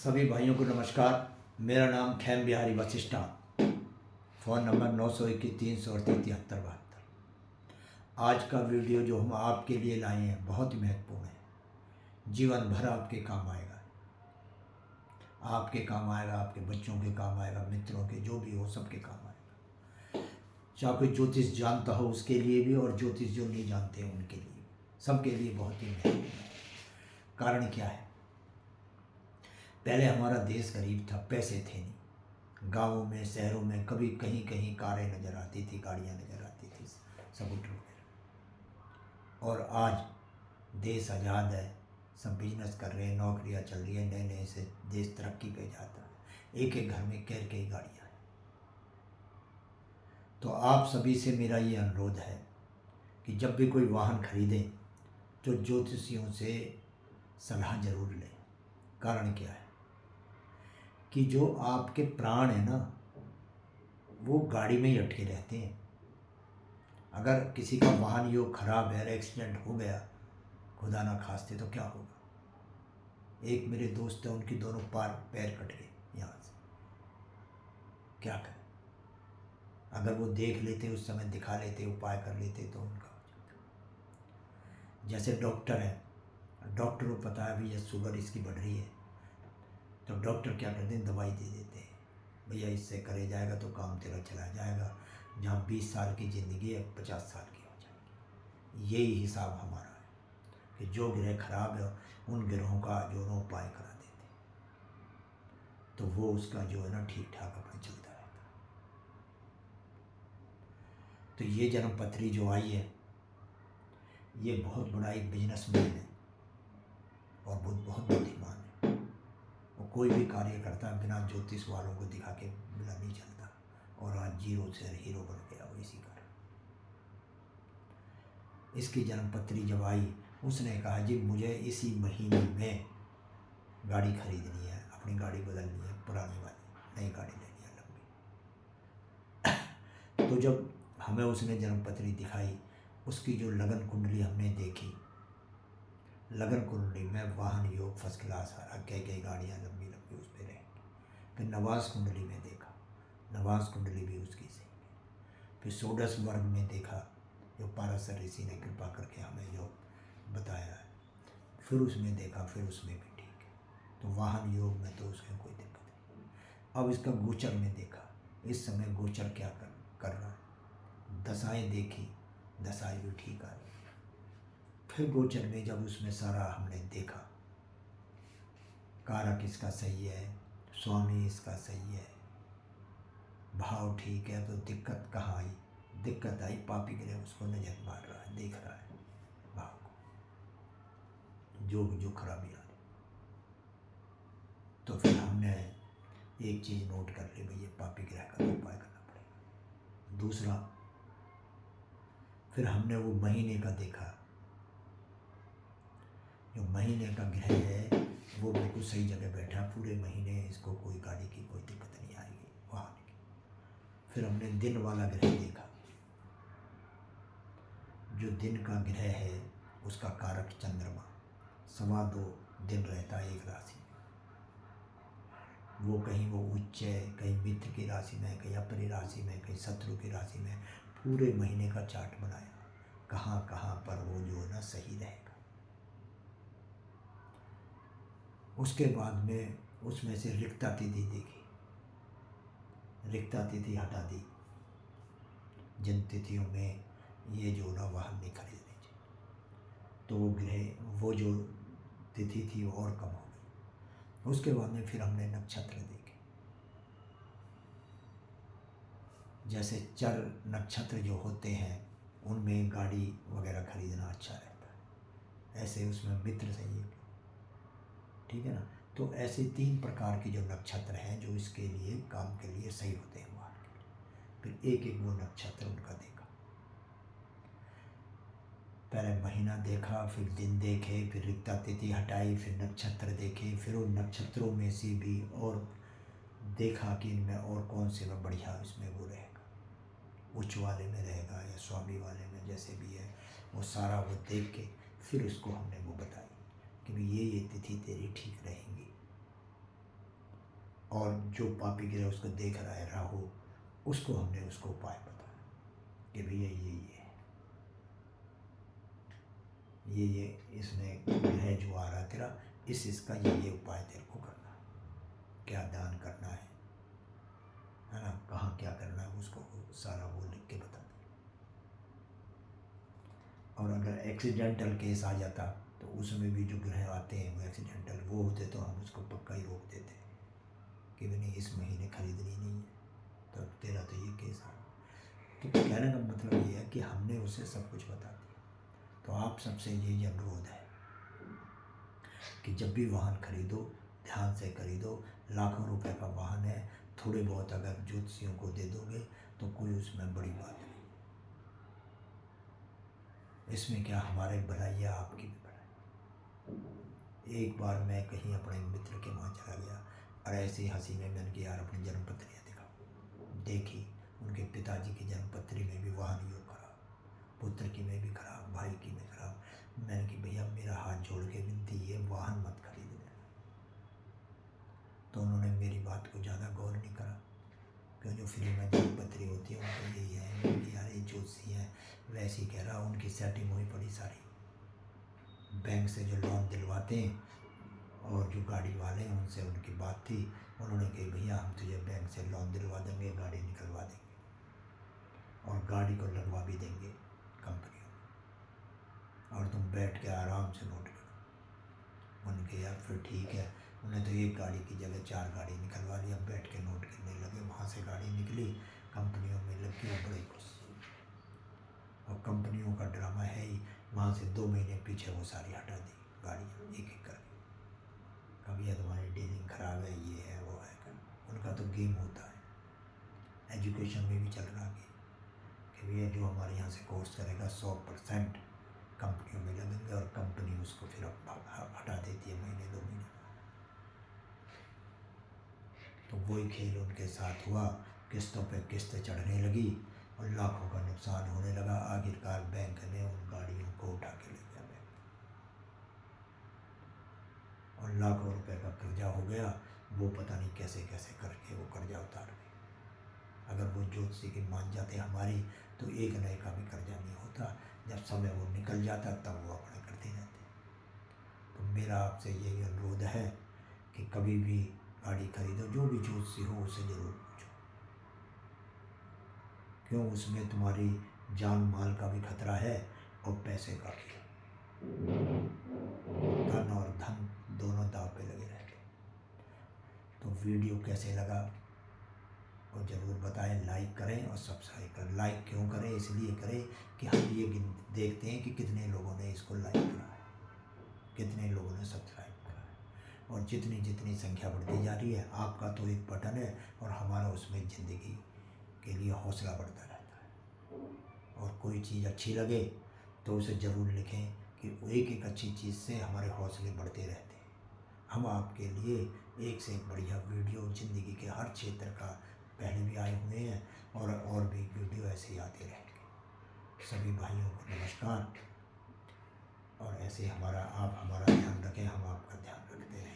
सभी भाइयों को नमस्कार। मेरा नाम खेम बिहारी वशिष्ठा। Phone number 921 338 73 72। आज का वीडियो जो हम आपके लिए लाए हैं बहुत ही महत्वपूर्ण है। जीवन भर आपके काम आएगा, आपके काम आएगा, आपके बच्चों के काम आएगा, मित्रों के, जो भी हो सबके काम आएगा। चाहे कोई ज्योतिष जानता हो उसके लिए भी, और ज्योतिष जो नहीं जानते हैं उनके लिए, सबके लिए बहुत ही महत्वपूर्ण है। कारण क्या है? पहले हमारा देश गरीब था, पैसे थे नहीं। गाँवों में, शहरों में कभी कहीं कहीं कारें नज़र आती थी, गाड़ियाँ नज़र आती थी, स्कूटर वगैरह। और आज देश आज़ाद है, सब बिजनेस कर रहे हैं, नौकरियाँ चल रही हैं, नए नए से देश तरक्की पे जाता है। एक एक घर में कई गाड़ियाँ हैं। तो आप सभी से मेरा ये अनुरोध है कि जब भी कोई वाहन खरीदें तो ज्योतिषियों से सलाह जरूर लें। कारण क्या है कि जो आपके प्राण है ना, वो गाड़ी में ही अटके रहते हैं। अगर किसी का वाहन योग खराब है, एक्सीडेंट हो गया, खुदा ना खास्ते, तो क्या होगा? एक मेरे दोस्त है, उनकी दोनों पैर कट गए यहाँ से। क्या करें? अगर वो देख लेते, उस समय दिखा लेते, उपाय कर लेते तो उनका हो जाता। जैसे डॉक्टर है, डॉक्टर को पता है भैया शुगर इसकी बढ़ रही है, तो डॉक्टर क्या करते हैं, दवाई दे देते हैं, भैया इससे करे जाएगा तो काम तेरा चला जाएगा। जहाँ 20 साल की ज़िंदगी है 50 साल की हो जाएगी। यही हिसाब हमारा है कि जो ग्रह खराब है उन ग्रहों का जो है उपाय करा देते हैं, तो वो उसका जो है ना ठीक ठाक अपना चलता रहता है। तो ये जन्मपत्री जो आई है, ये बहुत बड़ा एक बिजनेसमैन है और बहुत बुद्धिमान है। वो कोई भी कार्य करता है बिना ज्योतिष वालों को दिखा के बिना नहीं चलता, और आज जीरो से हीरो बन गया वो इसी कारण। इसकी जन्मपत्री जब आई, उसने कहा जी मुझे इसी महीने में गाड़ी खरीदनी है, अपनी गाड़ी बदलनी है, पुरानी वाली नई गाड़ी लेनी है लंबी। तो जब हमें उसने जन्मपत्री दिखाई, उसकी जो लगन कुंडली हमने देखी, लगन कुंडली में वाहन योग फर्स्ट क्लास आ रहा, कई गाड़ियाँ लंबी लंबी उस पर रहेंगी। फिर नवास कुंडली में देखा, नवास कुंडली भी उसकी सही है। फिर षोडश वर्ग में देखा, जो पाराशर ऋषि ने कृपा करके हमें जो बताया है, फिर उसमें देखा, फिर उसमें भी ठीक है। तो वाहन योग में तो उसमें कोई दिक्कत नहीं। अब इसका गोचर में देखा, इस समय गोचर क्या कर रहा है, दशाएँ देखी, दशाएँ भी ठीक आ रही। फिर गोचर में जब उसमें सारा हमने देखा, कारक इसका सही है, स्वामी इसका सही है, भाव ठीक है, तो दिक्कत कहाँ आई? दिक्कत आई पापी ग्रह उसको नजर मार रहा है, देख रहा है भाव को, जो खराबी आ रही। तो फिर हमने एक चीज़ नोट कर ली, भैया पापी ग्रह का उपाय करना पड़ेगा। दूसरा, फिर हमने वो महीने का देखा, जो महीने का ग्रह है वो बिल्कुल सही जगह बैठा, पूरे महीने इसको कोई गाड़ी की कोई दिक्कत नहीं आएगी, वाहन की। फिर हमने दिन वाला ग्रह देखा, जो दिन का ग्रह है उसका कारक चंद्रमा 2.25 दिन रहता है एक राशि में। वो कहीं वो उच्च है, कहीं मित्र की राशि में, कहीं अपनी राशि में, कहीं शत्रु की राशि में। पूरे महीने का चार्ट बनाया, कहाँ कहाँ पर वो जो है ना सही रहेगा। उसके बाद में उसमें से रिक्ता तिथि देखी, रिक्ता तिथि हटा दी। जिन तिथियों में ये जो ना वाहन नहीं खरीदने चाहिए, तो वो ग्रह, वो जो तिथि थी वो और कम हो गई। उसके बाद में फिर हमने नक्षत्र देखे, जैसे चर नक्षत्र जो होते हैं उनमें गाड़ी वगैरह खरीदना अच्छा रहता है। ऐसे उसमें मित्र सही है, ठीक है ना। तो ऐसे 3 प्रकार के जो नक्षत्र हैं जो इसके लिए काम के लिए सही होते हैं वाहन के लिए। फिर एक एक वो नक्षत्र उनका देखा, पहले महीना देखा, फिर दिन देखे, फिर रिक्ता तिथि हटाई, फिर नक्षत्र देखे, फिर उन नक्षत्रों में से भी और देखा कि इनमें और कौन से में बढ़िया इसमें वो रहेगा, उच्च वाले में रहेगा या स्वामी वाले में, जैसे भी है वो सारा वो देख के फिर उसको हमने वो बताई कि भाई ये तिथि तेरी ठीक रहेंगी। और जो पापी गिरे उसको देख रहा है राहु, उसको हमने उसको उपाय बताया कि भैया ये इसमें ग्रह जो आ रहा तेरा, इसका ये उपाय तेरे को करना है, क्या दान करना है ना, कहाँ क्या करना है, उसको सारा वो लिख के बता दें। और अगर एक्सीडेंटल केस आ जाता तो उसमें भी जो ग्रह आते हैं वो एक्सीडेंटल वो होते, तो हम उसको पक्का ही रोक देते कि भी नहीं इस महीने खरीदनी नहीं है, तो तेरा तो ये केस आ। तो कहने का मतलब ये है कि हमने उसे सब कुछ बता दिया। तो आप सबसे ये अनुरोध है कि जब भी वाहन खरीदो ध्यान से खरीदो। लाखों रुपए का वाहन है, थोड़े बहुत अगर ज्योतिषियों को दे दोगे तो कोई उसमें बड़ी बात नहीं। इसमें क्या हमारी भलाई है, आपकी भी भलाई। एक बार मैं कहीं अपने मित्र के वहाँ चला गया और ऐसे ही हंसी में मैंने कि यार अपनी जन्मपत्रियाँ दिखाओ। देखी, उनके पिताजी की जन्मपत्री में भी वाहन योग खराब, पुत्र की में भी खराब, भाई की में खराब। मैंने कि भैया मेरा हाथ जोड़ के विनती है, वाहन मत खरीदना। तो उन्होंने मेरी बात को ज़्यादा गौर नहीं करा, क्यों जो फ्री में जन्मपत्री होती है उनको यही है कि यार ये ज्योतिषी हैं, वैसे ही कह रहा, उनकी सेटिंग हुई पड़ी सारी। बैंक से जो लोन दिलवाते हैं और जो गाड़ी वाले हैं उनसे उनकी बात थी, उन्होंने कही भैया हम तुझे बैंक से लोन दिलवा देंगे, गाड़ी निकलवा देंगे और गाड़ी को लगवा भी देंगे कंपनियों में, और तुम बैठ के आराम से नोट करो। उनके यार फिर ठीक है, उन्हें तो एक गाड़ी की जगह 4 गाड़ी निकलवा लिया, बैठ के नोट करने लगे। वहाँ से गाड़ी निकली, कंपनियों में लग गई, बड़े खुश। और कंपनियों का ड्रामा है ही, वहाँ से 2 महीने पीछे वो सारी हटा दी गाड़ियाँ एक एक करके। कभी तुम्हारी डीलिंग ख़राब है, ये है वो है, उनका तो गेम होता है। एजुकेशन में भी चल रहा है कि भैया जो हमारे यहाँ से कोर्स करेगा 100% कंपनियों में लगेंगे और कंपनी उसको फिर हटा देती है महीने 2 महीने। तो वही खेल उनके साथ हुआ, किस्तों पे किस्तें चढ़ने लगी और लाखों का नुकसान होने लगा। आखिरकार बैंक ने उन गाड़ियों को उठा के ले गया बैंक, और लाखों रुपए का कर्जा हो गया। वो पता नहीं कैसे कैसे करके वो कर्जा उतार गए। अगर वो ज्योतिषी की मान जाते हमारी तो एक नए का भी कर्जा नहीं होता, जब समय वो निकल जाता तब वो अपने करते रहते। तो मेरा आपसे यही अनुरोध है कि कभी भी गाड़ी खरीदो, जो भी ज्योतिषी हो उसे ज़रूर पूछो, क्यों उसमें तुम्हारी जान माल का भी खतरा है और पैसे का भी। धन और धन दोनों दाव पे लगे रहते। तो वीडियो कैसे लगा वो ज़रूर बताएं, लाइक करें और सब्सक्राइब करें। लाइक क्यों करें, इसलिए करें कि हम ये देखते हैं कि कितने लोगों ने इसको लाइक करा है, कितने लोगों ने सब्सक्राइब करा है। और जितनी जितनी संख्या बढ़ती जा रही है, आपका तो एक बटन है और हमारा उसमें ज़िंदगी के लिए हौसला बढ़ता रहता है। और कोई चीज़ अच्छी लगे तो उसे ज़रूर लिखें कि एक एक अच्छी चीज़ से हमारे हौसले बढ़ते रहते हैं। हम आपके लिए एक से एक बढ़िया वीडियो ज़िंदगी के हर क्षेत्र का पहले भी आए हुए हैं और भी वीडियो ऐसे ही आते रहेंगे। सभी भाइयों को नमस्कार, और ऐसे आप हमारा ध्यान रखें, हम आपका ध्यान रखते हैं।